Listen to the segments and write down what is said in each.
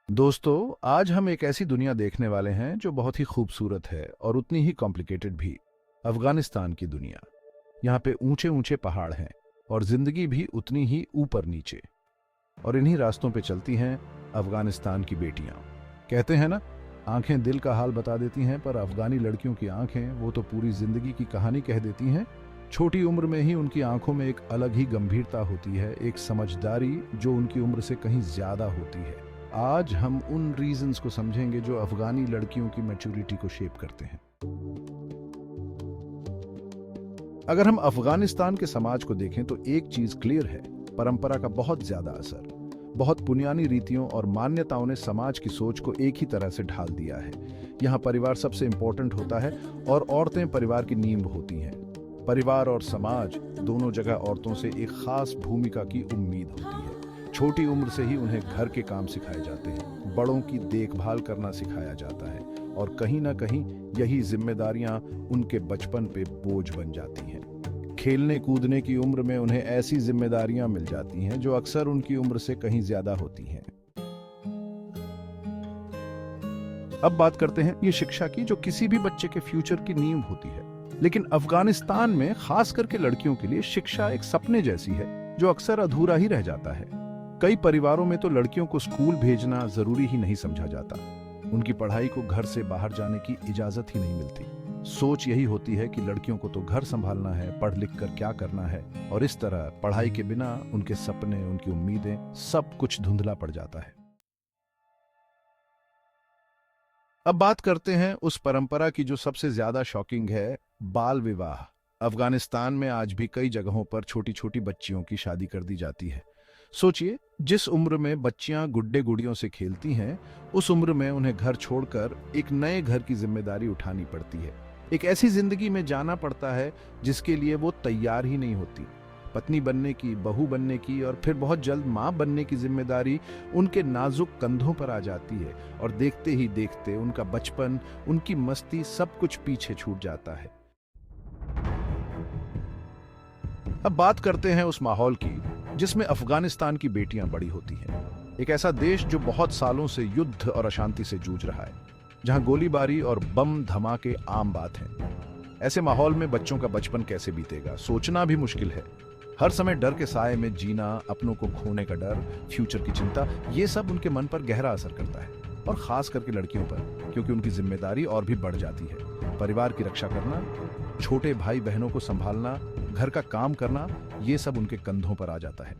दोस्तों, आज हम एक ऐसी दुनिया देखने वाले हैं जो बहुत ही खूबसूरत है और उतनी ही कॉम्प्लिकेटेड भी। अफगानिस्तान की दुनिया। यहाँ पे ऊंचे ऊंचे पहाड़ हैं और जिंदगी भी उतनी ही ऊपर नीचे। और इन्हीं रास्तों पे चलती हैं अफगानिस्तान की बेटियां। कहते हैं ना, आंखें दिल का हाल बता देती हैं, पर अफगानी लड़कियों की आंखें वो तो पूरी जिंदगी की कहानी कह देती हैं। छोटी उम्र में ही उनकी आंखों में एक अलग ही गंभीरता होती है, एक समझदारी जो उनकी उम्र से कहीं ज्यादा होती है। आज हम उन रीजंस को समझेंगे जो अफगानी लड़कियों की मैच्योरिटी को शेप करते हैं। अगर हम अफगानिस्तान के समाज को देखें तो एक चीज क्लियर है, परंपरा का बहुत ज्यादा असर। बहुत पुरानी रीतियों और मान्यताओं ने समाज की सोच को एक ही तरह से ढाल दिया है। यहाँ परिवार सबसे इंपॉर्टेंट होता है और औरतें परिवार की नींव होती हैं। परिवार और समाज दोनों जगह औरतों से एक खास भूमिका की उम्मीद होती है। छोटी उम्र से ही उन्हें घर के काम सिखाए जाते हैं, बड़ों की देखभाल करना सिखाया जाता है और कहीं ना कहीं यही जिम्मेदारियां उनके बचपन पे बोझ बन जाती हैं। खेलने कूदने की उम्र में उन्हें ऐसी जिम्मेदारियां मिल जाती हैं जो अक्सर उनकी उम्र से कहीं ज्यादा होती हैं। अब बात करते हैं ये शिक्षा की, जो किसी भी बच्चे के फ्यूचर की नींव होती है। लेकिन अफगानिस्तान में खास करके लड़कियों के लिए शिक्षा एक सपने जैसी है जो अक्सर अधूरा ही रह जाता है। कई परिवारों में तो लड़कियों को स्कूल भेजना जरूरी ही नहीं समझा जाता। उनकी पढ़ाई को घर से बाहर जाने की इजाजत ही नहीं मिलती। सोच यही होती है कि लड़कियों को तो घर संभालना है, पढ़ लिख कर क्या करना है, और इस तरह पढ़ाई के बिना उनके सपने, उनकी उम्मीदें, सब कुछ धुंधला पड़ जाता है। अब बात करते हैं उस परंपरा की जो सबसे ज्यादा शॉकिंग है, बाल विवाह। अफगानिस्तान में आज भी कई जगहों पर छोटी छोटी बच्चियों की शादी कर दी जाती है। सोचिए, जिस उम्र में बच्चियां गुड्डे गुड़ियों से खेलती हैं, उस उम्र में उन्हें घर छोड़कर एक नए घर की जिम्मेदारी उठानी पड़ती है। एक ऐसी जिंदगी में जाना पड़ता है जिसके लिए वो तैयार ही नहीं होती। पत्नी बनने की, बहू बनने की और फिर बहुत जल्द मां बनने की जिम्मेदारी उनके नाजुक कंधों पर आ जाती है और देखते ही देखते उनका बचपन, उनकी मस्ती, सब कुछ पीछे छूट जाता है। अब बात करते हैं उस माहौल की जिसमें अफगानिस्तान की बेटियां बड़ी होती हैं। एक ऐसा देश जो बहुत सालों से युद्ध और अशांति से जूझ रहा है, जहां गोलीबारी और बम धमाके आम बात हैं। ऐसे माहौल में बच्चों का बचपन कैसे बीतेगा, सोचना भी मुश्किल है। हर समय डर के साए में जीना, अपनों को खोने का डर, फ्यूचर की चिंता, ये सब उनके मन पर गहरा असर करता है। और खास करके लड़कियों पर, क्योंकि उनकी जिम्मेदारी और भी बढ़ जाती है। परिवार की रक्षा करना, छोटे भाई बहनों को संभालना, घर का काम करना, ये सब उनके कंधों पर आ जाता है।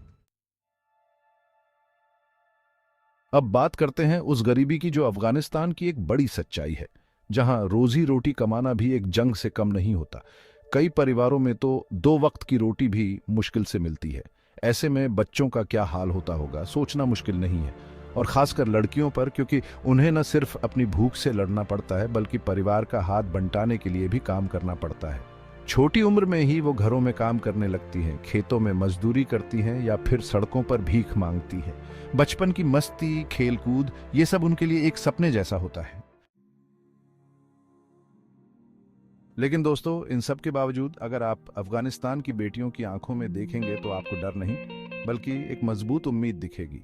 अब बात करते हैं उस गरीबी की जो अफगानिस्तान की एक बड़ी सच्चाई है, जहां रोजी रोटी कमाना भी एक जंग से कम नहीं होता। कई परिवारों में तो 2 वक्त की रोटी भी मुश्किल से मिलती है। ऐसे में बच्चों का क्या हाल होता होगा, सोचना मुश्किल नहीं है। और खासकर लड़कियों पर, क्योंकि उन्हें न सिर्फ अपनी भूख से लड़ना पड़ता है, बल्कि परिवार का हाथ बंटाने के लिए भी काम करना पड़ता है। छोटी उम्र में ही वो घरों में काम करने लगती हैं, खेतों में मजदूरी करती हैं या फिर सड़कों पर भीख मांगती हैं। बचपन की मस्ती, खेलकूद, ये सब उनके लिए एक सपने जैसा होता है। लेकिन दोस्तों, इन सब के बावजूद अगर आप अफगानिस्तान की बेटियों की आंखों में देखेंगे तो आपको डर नहीं, बल्कि एक मजबूत उम्मीद दिखेगी।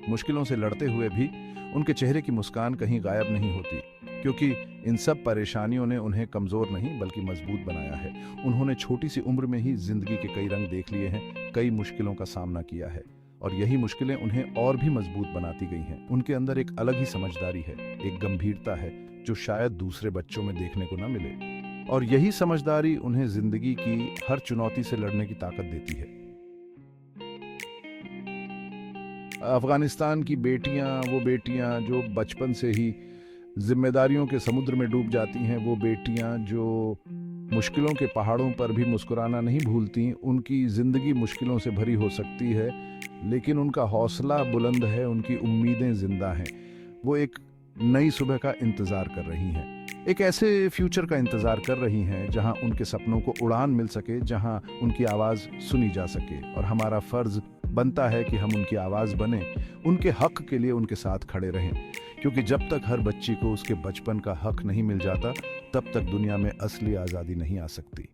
मुश्किलों से लड़ते हुए भी उनके चेहरे की मुस्कान कहीं गायब नहीं होती, क्योंकि इन सब परेशानियों ने उन्हें कमजोर नहीं बल्कि मजबूत बनाया है। उन्होंने छोटी सी उम्र में ही जिंदगी के कई रंग देख लिए हैं, कई मुश्किलों का सामना किया है, और यही मुश्किलें उन्हें और भी मजबूत बनाती गई हैं। उनके अंदर एक अलग ही समझदारी है, एक गंभीरता है जो शायद दूसरे बच्चों में देखने को न मिले, और यही समझदारी उन्हें जिंदगी की हर चुनौती से लड़ने की ताकत देती है। अफगानिस्तान की बेटियां, वो बेटियां जो बचपन से ही जिम्मेदारियों के समुद्र में डूब जाती हैं, वो बेटियां जो मुश्किलों के पहाड़ों पर भी मुस्कुराना नहीं भूलती। उनकी जिंदगी मुश्किलों से भरी हो सकती है, लेकिन उनका हौसला बुलंद है, उनकी उम्मीदें जिंदा हैं। वो एक नई सुबह का इंतजार कर रही हैं, एक ऐसे फ्यूचर का इंतजार कर रही हैं जहां उनके सपनों को उड़ान मिल सके, जहां उनकी आवाज सुनी जा सके। और हमारा फर्ज बनता है कि हम उनकी आवाज बने, उनके हक के लिए उनके साथ खड़े रहें, क्योंकि जब तक हर बच्ची को उसके बचपन का हक नहीं मिल जाता, तब तक दुनिया में असली आजादी नहीं आ सकती।